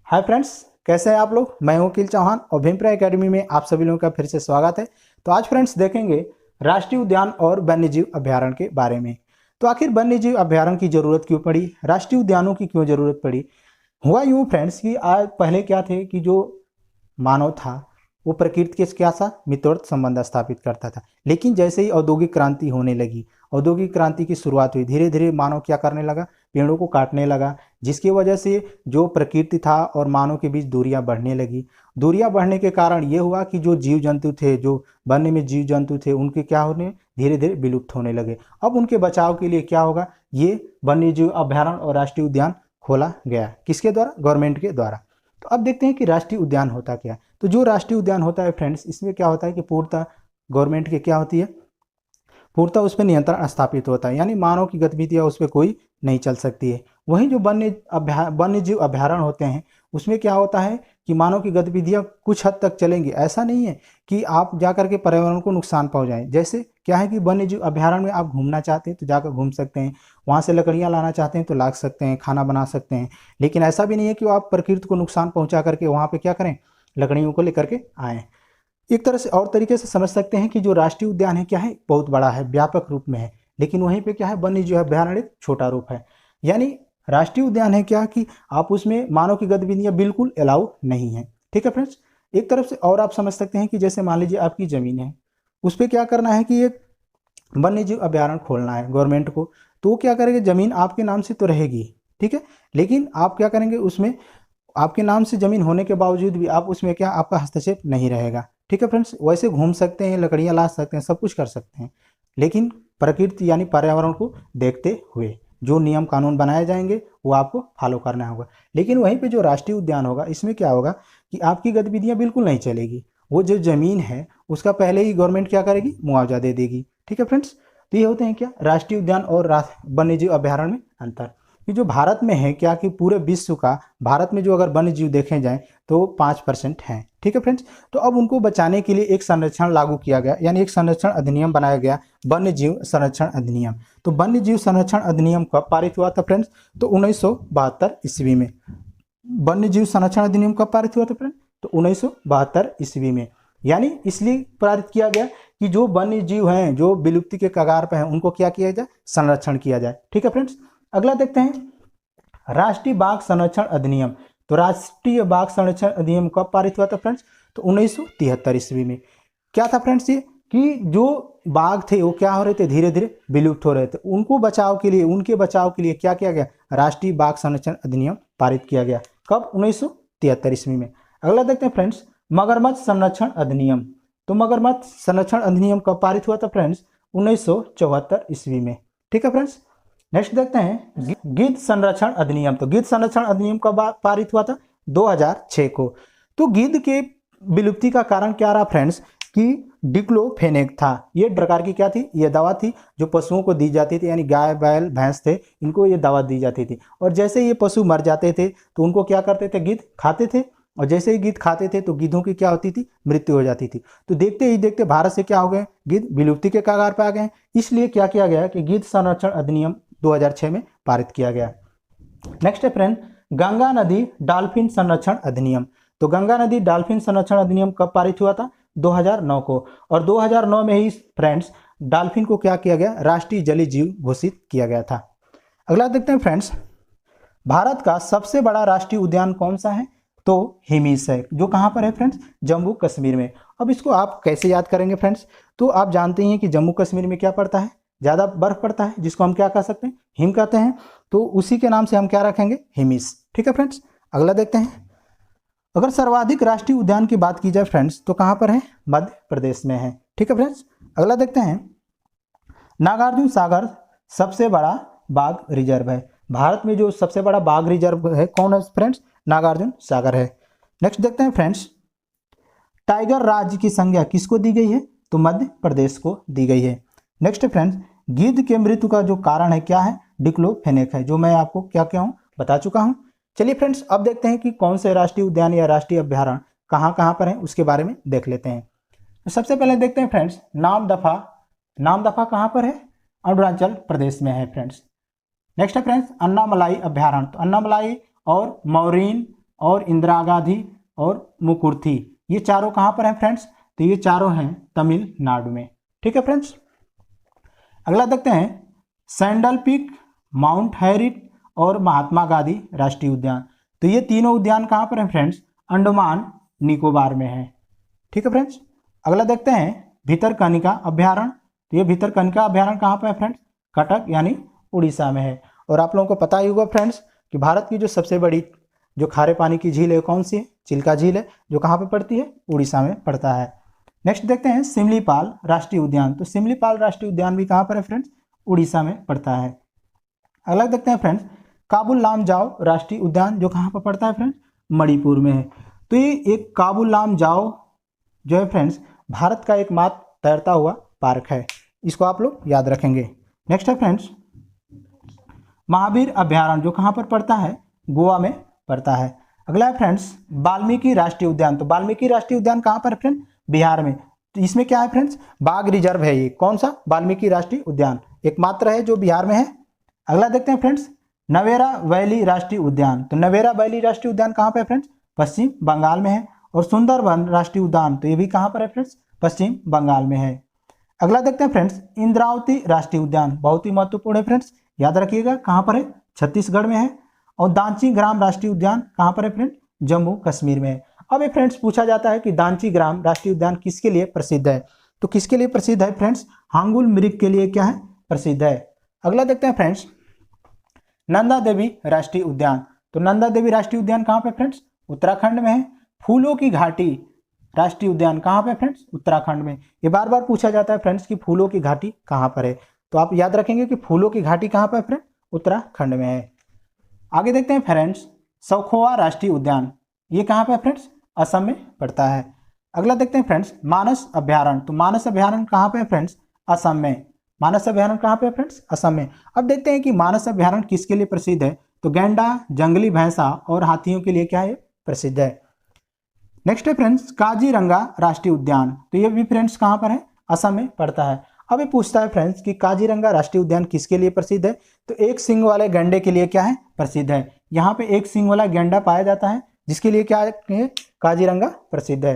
Hi friends, कैसे हैं आप लोग। मैं हूं अखिल चौहान और भीमप्रा एकेडमी में आप सभी लोगों का फिर से स्वागत है। तो आज फ्रेंड्स देखेंगे राष्ट्रीय उद्यान और वन्यजीव अभ्यारण्य के बारे में। तो आखिर वन्यजीव अभ्यारण्य की जरूरत क्यों पड़ी, राष्ट्रीय उद्यानों की क्यों जरूरत पड़ी। हुआ यूं फ्रेंड्स कि आज पहले क्या थे कि जो मानव था वो प्रकृति के क्या सा मित्रवत संबंध स्थापित करता था। लेकिन जैसे ही औद्योगिक क्रांति होने लगी, औद्योगिक क्रांति की शुरुआत हुई, धीरे धीरे मानव क्या करने लगा, पेड़ों को काटने लगा, जिसकी वजह से जो प्रकृति था और मानव के बीच दूरियां बढ़ने लगी। दूरियां बढ़ने के कारण ये हुआ कि जो जीव जंतु थे, जो वन्य में जीव जंतु थे, उनके क्या होने धीरे धीरे विलुप्त होने लगे। अब उनके बचाव के लिए क्या होगा, ये वन्य जीव अभ्यारण्य और राष्ट्रीय उद्यान खोला गया। किसके द्वारा? गवर्नमेंट के द्वारा। तो अब देखते हैं कि राष्ट्रीय उद्यान होता क्या है। तो जो राष्ट्रीय उद्यान होता है फ्रेंड्स, इसमें क्या होता है कि पूर्णतः गवर्नमेंट के क्या होती है, पूर्णतः उस पर नियंत्रण स्थापित होता है, यानी मानव की गतिविधियां उस पर कोई नहीं चल सकती है। वहीं जो वन्य जीव अभ्यारण्य होते हैं उसमें क्या होता है कि मानव की गतिविधियां कुछ हद तक चलेंगी। ऐसा नहीं है कि आप जाकर के पर्यावरण को नुकसान पहुंचाएं। जैसे क्या है कि वन्य जीव अभ्यारण्य में आप घूमना चाहते हैं तो जाकर घूम सकते हैं, वहां से लकड़ियां लाना चाहते हैं तो ला सकते हैं, खाना बना सकते हैं। लेकिन ऐसा भी नहीं है कि आप प्रकृति को नुकसान पहुंचा करके वहां पे क्या करें, लकड़ियों को लेकर के आए। एक तरह से और तरीके से समझ सकते हैं कि जो राष्ट्रीय उद्यान है क्या है, बहुत बड़ा है, व्यापक रूप में है। लेकिन वहीं पे क्या है, वन्य जीव अभ्यारण्य एक छोटा रूप है। यानी राष्ट्रीय उद्यान है क्या कि आप उसमें मानव की गतिविधियां बिल्कुल अलाउ नहीं है। ठीक है फ्रेंड्स। एक तरफ से और आप समझ सकते हैं कि जैसे मान लीजिए आपकी जमीन है, उस पर क्या करना है कि एक वन्य जीव अभ्यारण्य खोलना है गवर्नमेंट को। तो वो क्या करेंगे, जमीन आपके नाम से तो रहेगी, ठीक है, लेकिन आप क्या करेंगे, उसमें आपके नाम से जमीन होने के बावजूद भी आप उसमें क्या, आपका हस्तक्षेप नहीं रहेगा। ठीक है फ्रेंड्स। वैसे घूम सकते हैं, लकड़ियां ला सकते हैं, सब कुछ कर सकते हैं, लेकिन प्रकृति यानी पर्यावरण को देखते हुए जो नियम कानून बनाए जाएंगे वो आपको फॉलो करना होगा। लेकिन वहीं पे जो राष्ट्रीय उद्यान होगा, इसमें क्या होगा कि आपकी गतिविधियां बिल्कुल नहीं चलेगी। वो जो जमीन है उसका पहले ही गवर्नमेंट क्या करेगी, मुआवजा दे देगी। ठीक है फ्रेंड्स। तो ये होते हैं क्या, राष्ट्रीय उद्यान और वन्य जीव अभ्यारण्य में अंतर। कि जो भारत में है क्या कि पूरे विश्व का, भारत में जो अगर वन्य जीव देखे जाएं तो 5% हैं। ठीक है फ्रेंड्स। तो अब उनको बचाने के लिए एक संरक्षण लागू किया गया, यानी एक संरक्षण अधिनियम बनाया गया, वन्य जीव संरक्षण अधिनियम। तो वन्य जीव संरक्षण अधिनियम कब पारित हुआ था फ्रेंड्स? तो 1972 ईस्वी में। वन्य जीव संरक्षण अधिनियम कब पारित हुआ था फ्रेंड्स? तो 1972 ईस्वी में। यानी इसलिए पारित किया गया कि जो वन्य जीव हैं, जो विलुप्ति के कगार पर हैं, उनको क्या किया जाए, संरक्षण किया जाए। ठीक है फ्रेंड्स। अगला देखते हैं राष्ट्रीय बाघ संरक्षण अधिनियम। तो राष्ट्रीय बाघ संरक्षण अधिनियम कब पारित हुआ था फ्रेंड्स? तो 1973 ईस्वी में। क्या था फ्रेंड्स ये कि जो बाघ थे वो क्या हो रहे थे, धीरे धीरे विलुप्त हो रहे थे। उनको बचाव के लिए, उनके बचाव के लिए क्या किया गया, राष्ट्रीय बाघ संरक्षण अधिनियम पारित किया गया। कब? 1973 ईस्वी में। अगला देखते हैं फ्रेंड्स मगरमच्छ संरक्षण अधिनियम। तो मगरमच्छ संरक्षण अधिनियम कब पारित हुआ था फ्रेंड्स? 1974 ईस्वी में। ठीक है फ्रेंड्स। नेक्स्ट देखते हैं गिद्ध संरक्षण अधिनियम। तो गिद्ध संरक्षण अधिनियम कब पारित हुआ था? 2006 को। तो गिद्ध के विलुप्ति का कारण क्या रहा फ्रेंड्स कि डिक्लोफेनेक था। ये प्रकार की क्या थी, ये दवा थी जो पशुओं को दी जाती थी, यानी गाय बैल भैंस थे, इनको ये दवा दी जाती थी। और जैसे ये पशु मर जाते थे तो उनको क्या करते थे, गिद्ध खाते थे। और जैसे ही गिद्ध खाते थे तो गिद्धों की क्या होती थी, मृत्यु हो जाती थी। तो देखते ही देखते भारत से क्या हो गए, गिद्ध विलुप्ति के कगार पर आ गए। इसलिए क्या किया गया कि गिद्ध संरक्षण अधिनियम 2006 में पारित किया गया। नेक्स्ट है फ्रेंड गंगा नदी डॉल्फिन संरक्षण अधिनियम। तो गंगा नदी डॉल्फिन संरक्षण अधिनियम कब पारित हुआ था? 2009 को। और 2009 में ही फ्रेंड्स डॉल्फिन को क्या किया गया, राष्ट्रीय जलीय जीव घोषित किया गया था। अगला देखते हैं फ्रेंड्स भारत का सबसे बड़ा राष्ट्रीय उद्यान कौन सा है? तो हिमिस है, जो कहाँ पर है फ्रेंड्स? जम्मू कश्मीर में। अब इसको आप कैसे याद करेंगे फ्रेंड्स? तो आप जानते हैं कि जम्मू कश्मीर में क्या पड़ता है, ज़्यादा बर्फ पड़ता है, जिसको हम क्या कह सकते हैं, हिम कहते हैं। तो उसी के नाम से हम क्या रखेंगे, हिमिस। ठीक है फ्रेंड्स। अगला देखते हैं अगर सर्वाधिक राष्ट्रीय उद्यान की बात की जाए फ्रेंड्स तो कहाँ पर है? मध्य प्रदेश में है। ठीक है फ्रेंड्स। अगला देखते हैं नागार्जुन सागर सबसे बड़ा बाघ रिजर्व है। भारत में जो सबसे बड़ा बाघ रिजर्व है कौन है फ्रेंड्स? नागार्जुन सागर है। नेक्स्ट देखते हैं फ्रेंड्स टाइगर राज्य की संज्ञा किसको दी गई है? तो मध्य प्रदेश को दी गई है। नेक्स्ट फ्रेंड्स गिद्ध के मृत्यु का जो कारण है क्या है? डिक्लोफेनेक है, जो मैं आपको क्या क्या हूँ बता चुका हूँ। चलिए फ्रेंड्स अब देखते हैं कि कौन से राष्ट्रीय उद्यान या राष्ट्रीय अभ्यारण्य कहाँ कहाँ पर है, उसके बारे में देख लेते हैं। तो सबसे पहले देखते हैं फ्रेंड्स नामदफा। नामदफा कहाँ पर है? अरुणाचल प्रदेश में है फ्रेंड्स। नेक्स्ट है फ्रेंड्स अन्नामलाई अभ्यारण्य। तो अन्नामलाई और मौरीन और इंदिरा गांधी और मुकुर्थी, ये चारों कहाँ पर हैं फ्रेंड्स? तो ये चारों हैं तमिलनाडु में। ठीक है फ्रेंड्स। अगला देखते हैं सैंडल पीक, माउंट हैरिट और महात्मा गांधी राष्ट्रीय उद्यान। तो ये तीनों उद्यान कहाँ पर हैं फ्रेंड्स? अंडमान निकोबार में है। ठीक है फ्रेंड्स। अगला देखते हैं भितरकनिका अभ्यारण्य। तो ये भितरकनिका अभ्यारण्य कहाँ पर है फ्रेंड्स? कटक यानी उड़ीसा में है। और आप लोगों को पता ही होगा फ्रेंड्स कि भारत की जो सबसे बड़ी जो खारे पानी की झील है कौन सी है? चिल्का झील है, जो कहाँ पे पड़ती है? उड़ीसा में पड़ता है। नेक्स्ट देखते हैं सिमलीपाल राष्ट्रीय उद्यान। तो सिमलीपाल राष्ट्रीय उद्यान भी कहाँ पर है फ्रेंड्स? उड़ीसा में पड़ता है। अगला देखते हैं फ्रेंड्स काबुल लामजाओ राष्ट्रीय उद्यान, जो कहाँ पर पड़ता है फ्रेंड्स? मणिपुर में है। तो ये एक काबुल लामजाओ जो है फ्रेंड्स भारत का एकमात्र तैरता हुआ पार्क है, इसको आप लोग याद रखेंगे। नेक्स्ट है फ्रेंड्स महावीर अभ्यारण्य, जो कहाँ पर पड़ता है? गोवा में पड़ता है। अगला है फ्रेंड्स वाल्मीकि राष्ट्रीय उद्यान। तो वाल्मीकि राष्ट्रीय उद्यान कहाँ पर है फ्रेंड्स? बिहार में। तो इसमें क्या है फ्रेंड्स? बाघ रिजर्व है। ये कौन सा? वाल्मीकि राष्ट्रीय उद्यान एकमात्र है जो बिहार में है। अगला देखते हैं फ्रेंड्स नवेरा वैली राष्ट्रीय उद्यान। तो नवेरा वैली राष्ट्रीय उद्यान कहाँ पर है फ्रेंड्स? पश्चिम बंगाल में है। और सुंदरबन राष्ट्रीय उद्यान, तो ये भी कहाँ पर है फ्रेंड्स? पश्चिम बंगाल में है। अगला देखते हैं फ्रेंड्स इंद्रावती राष्ट्रीय उद्यान, बहुत ही महत्वपूर्ण है फ्रेंड्स, याद रखिएगा कहाँ पर है? छत्तीसगढ़ में है। और दांची ग्राम राष्ट्रीय उद्यान कहाँ पर है फ्रेंड? जम्मू कश्मीर में है। अब ये फ्रेंड्स पूछा जाता है कि दांची ग्राम राष्ट्रीय उद्यान किसके लिए प्रसिद्ध है? तो किसके लिए प्रसिद्ध है फ्रेंड्स? हांगुल मृग के लिए क्या है? प्रसिद्ध है। अगला देखते हैं फ्रेंड्स नंदा देवी राष्ट्रीय उद्यान। तो नंदा देवी राष्ट्रीय उद्यान कहाँ पे फ्रेंड्स? उत्तराखंड में है। फूलों की घाटी राष्ट्रीय उद्यान कहाँ पे फ्रेंड्स? उत्तराखंड में। ये बार बार पूछा जाता है फ्रेंड्स कि फूलों की घाटी कहाँ पर है, तो आप याद रखेंगे कि फूलों की घाटी कहाँ पर है फ्रेंड? उत्तराखंड में है। आगे देखते हैं फ्रेंड्स सौखोवा राष्ट्रीय उद्यान, ये कहाँ पे है फ्रेंड्स? असम में पड़ता है। अगला देखते हैं फ्रेंड्स मानस अभ्यारण्य। तो मानस अभ्यारण्य कहाँ पे है फ्रेंड्स? असम में। मानस अभ्यारण्य कहाँ पे है फ्रेंड्स? असम में। अब देखते हैं कि मानस अभ्यारण्य किसके लिए प्रसिद्ध है? तो गैंडा, जंगली भैंसा और हाथियों के लिए क्या है? प्रसिद्ध है। नेक्स्ट है फ्रेंड्स काजीरंगा राष्ट्रीय उद्यान। तो ये भी फ्रेंड्स कहाँ पर है? असम में पड़ता है। अब ये पूछता है फ्रेंड्स कि काजीरंगा राष्ट्रीय उद्यान किसके लिए प्रसिद्ध है? तो एक सींग वाले गैंडे के लिए क्या है? प्रसिद्ध है। यहाँ पे एक सींग वाला गैंडा पाया जाता है, जिसके लिए क्या है? काजीरंगा प्रसिद्ध है।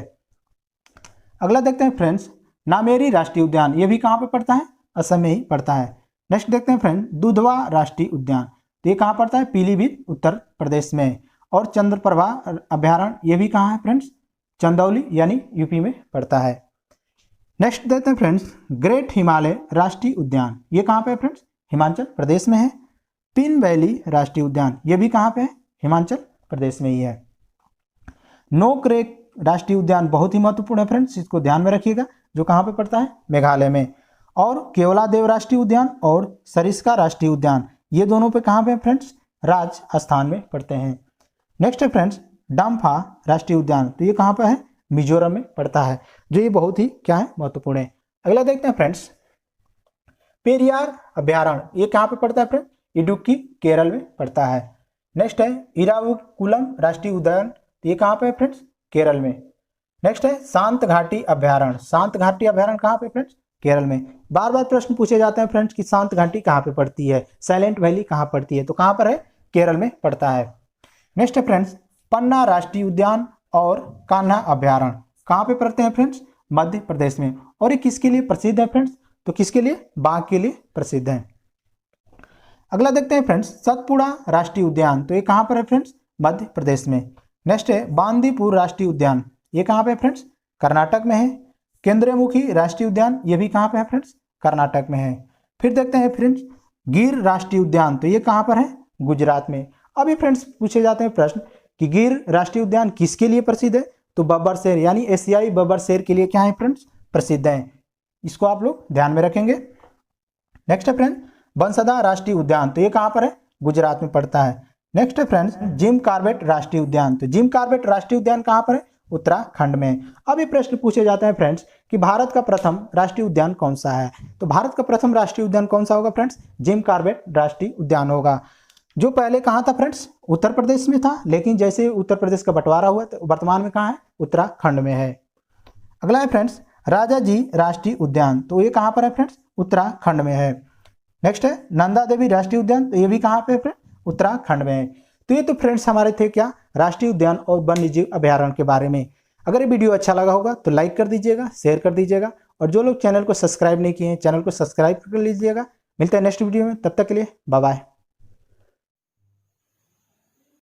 अगला देखते हैं फ्रेंड्स नामेरी राष्ट्रीय उद्यान, ये भी कहाँ पे पड़ता है? असम में ही पड़ता है। नेक्स्ट देखते हैं फ्रेंड दुधवा राष्ट्रीय उद्यान। तो ये कहाँ पड़ता है? पीलीभीत उत्तर प्रदेश में। और चंद्रप्रभा अभ्यारण्य, ये भी कहाँ है फ्रेंड्स? चंदौली यानी यूपी में पड़ता है। नेक्स्ट देखते हैं फ्रेंड्स ग्रेट हिमालय राष्ट्रीय उद्यान, ये कहाँ पे है फ्रेंड्स? हिमाचल प्रदेश में है। पिन वैली राष्ट्रीय उद्यान, ये भी कहाँ पे है? हिमाचल प्रदेश में ही है। नोक्रेक राष्ट्रीय उद्यान बहुत ही महत्वपूर्ण है फ्रेंड्स, इसको ध्यान में रखिएगा, जो कहाँ पे पड़ता है? मेघालय में। और केवलादेव राष्ट्रीय उद्यान और सरिस्का राष्ट्रीय उद्यान, ये दोनों पे कहाँ पे फ्रेंड्स? राजस्थान में पड़ते हैं। नेक्स्ट है फ्रेंड्स डाम्फा राष्ट्रीय उद्यान, तो ये कहाँ पे है? मिजोरम में पड़ता है, जो ये बहुत ही क्या है? महत्वपूर्ण है। अगला देखते हैं फ्रेंड्स पेरियार अभ्यारण्य, ये कहाँ पे पड़ता है फ्रेंड? इडुक्की केरल में पड़ता है। नेक्स्ट है इरावुकुलम राष्ट्रीय उद्यान, तो ये कहाँ पे है फ्रेंड्स? केरल में। नेक्स्ट है शांत घाटी अभ्यारण्य, शांत घाटी अभ्यारण्य कहाँ पे फ्रेंड्स? केरल में। बार बार प्रश्न पूछे जाते हैं फ्रेंड्स कि शांत घाटी कहाँ पे पड़ती है, साइलेंट वैली कहाँ पड़ती है, तो कहाँ पर है? केरल में पड़ता है। नेक्स्ट है फ्रेंड्स पन्ना राष्ट्रीय उद्यान और कान्हा अभ्यारण्य, कहाँ पे पड़ते हैं फ्रेंड्स? मध्य प्रदेश में। और ये किसके लिए प्रसिद्ध है फ्रेंड्स? तो किसके लिए? बाघ के लिए प्रसिद्ध है। अगला देखते हैं फ्रेंड्स सतपुड़ा राष्ट्रीय उद्यान, तो ये कहाँ पर है फ्रेंड्स? मध्य प्रदेश में। नेक्स्ट है बांदीपुर राष्ट्रीय उद्यान, ये कहाँ पे है फ्रेंड्स? कर्नाटक में है। केंद्रमुखी राष्ट्रीय उद्यान, ये भी कहाँ पे है फ्रेंड्स? कर्नाटक में है। फिर देखते हैं फ्रेंड्स गिर राष्ट्रीय उद्यान, तो ये कहाँ पर है? गुजरात में। अब ये फ्रेंड्स पूछे जाते हैं प्रश्न कि गिर राष्ट्रीय उद्यान किसके लिए प्रसिद्ध है? तो बब्बर शेर यानी एशियाई बब्बर शेर के लिए क्या है फ्रेंड्स? प्रसिद्ध है। इसको आप लोग ध्यान में रखेंगे। नेक्स्ट है फ्रेंड बंसदा राष्ट्रीय उद्यान, तो ये कहाँ पर है? गुजरात में पड़ता है। नेक्स्ट है फ्रेंड्स जिम कॉर्बेट राष्ट्रीय उद्यान, तो जिम कॉर्बेट राष्ट्रीय उद्यान कहाँ पर है? उत्तराखंड में। अब ये प्रश्न पूछे जाते हैं फ्रेंड्स कि भारत का प्रथम राष्ट्रीय उद्यान कौन सा है? तो भारत का प्रथम राष्ट्रीय उद्यान कौन सा होगा फ्रेंड्स? जिम कॉर्बेट राष्ट्रीय उद्यान होगा, जो पहले कहाँ था फ्रेंड्स? उत्तर प्रदेश में था, लेकिन जैसे उत्तर प्रदेश का बंटवारा हुआ तो वर्तमान में कहाँ है? उत्तराखंड में है। अगला है फ्रेंड्स राजा जी राष्ट्रीय उद्यान, तो ये कहाँ पर है फ्रेंड्स? उत्तराखंड में है। नेक्स्ट है नंदा देवी राष्ट्रीय उद्यान, तो ये भी कहाँ पे है फ्रेंड? उत्तराखंड में है। तो ये तो फ्रेंड्स हमारे थे क्या, राष्ट्रीय उद्यान और वन्य जीव अभ्यारण्य के बारे में। अगर ये वीडियो अच्छा लगा होगा तो लाइक कर दीजिएगा, शेयर कर दीजिएगा, और जो लोग चैनल को सब्सक्राइब नहीं किए हैं चैनल को सब्सक्राइब कर लीजिएगा। मिलते हैं नेक्स्ट वीडियो में, तब तक के लिए बाय बाय।